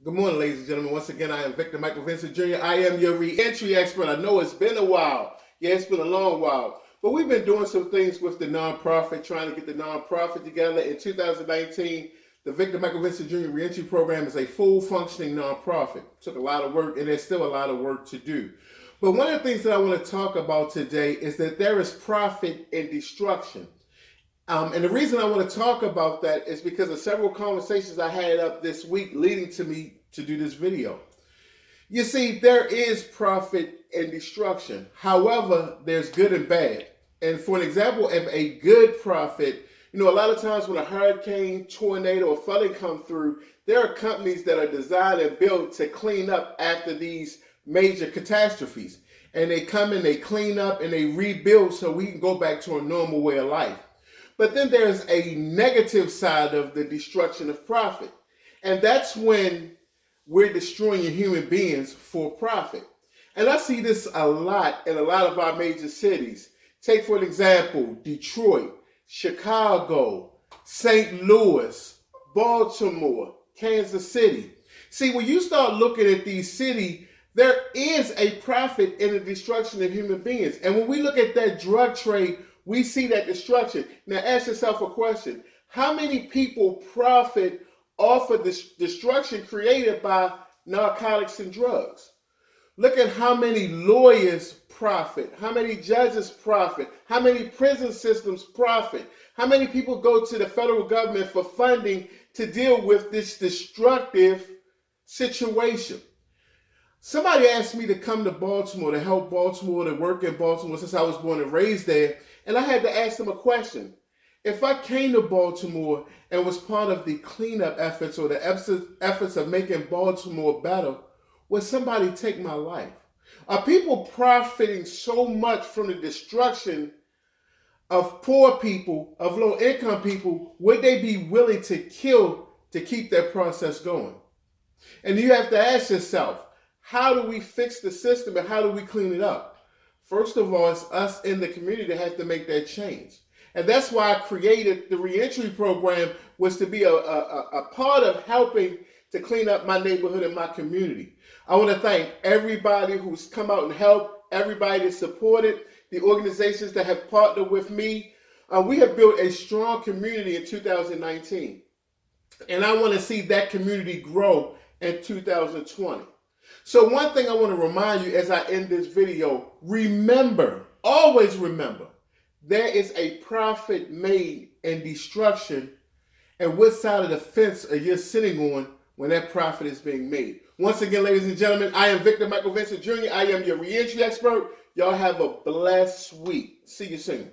Good morning, ladies and gentlemen. Once again, I am Victor Michael Vincent Jr. I am your reentry expert. I know it's been a while. Yeah, it's been a long while. But we've been doing some things with the nonprofit, trying to get the nonprofit together. In 2019, the Victor Michael Vincent Jr. Reentry Program is a full functioning nonprofit. It took a lot of work, and there's still a lot of work to do. But one of the things that I want to talk about today is that there is profit in destruction. And the reason I want to talk about that is because of several conversations I had up this week leading to me to do this video. You see, there is profit in destruction. However, there's good and bad. And for an example of a good profit, a lot of times when a hurricane, tornado, or flooding come through, there are companies that are designed and built to clean up after these major catastrophes. And they come in, they clean up, and they rebuild so we can go back to a normal way of life. But then there's a negative side of the destruction of profit. And that's when we're destroying human beings for profit. And I see this a lot in a lot of our major cities. Take, for example, Detroit, Chicago, St. Louis, Baltimore, Kansas City. See, when you start looking at these cities, there is a profit in the destruction of human beings. And when we look at that drug trade, we see that destruction. Now ask yourself a question. How many people profit off of this destruction created by narcotics and drugs? Look at how many lawyers profit, how many judges profit, how many prison systems profit, how many people go to the federal government for funding to deal with this destructive situation. Somebody asked me to come to Baltimore, to help Baltimore, to work in Baltimore since I was born and raised there. And I had to ask them a question. If I came to Baltimore and was part of the cleanup efforts or the efforts of making Baltimore better, would somebody take my life? Are people profiting so much from the destruction of poor people, of low-income people, would they be willing to kill to keep that process going? And you have to ask yourself, how do we fix the system and how do we clean it up? First of all, it's us in the community that have to make that change. And that's why I created the reentry program, was to be a part of helping to clean up my neighborhood and my community. I want to thank everybody who's come out and helped, everybody that supported, the organizations that have partnered with me. We have built a strong community in 2019. And I want to see that community grow in 2020. So one thing I want to remind you as I end this video, remember, always remember, there is a profit made in destruction, and what side of the fence are you sitting on when that profit is being made? Once again, ladies and gentlemen, I am Victor Michael Vincent Jr. I am your reentry expert. Y'all have a blessed week. See you soon.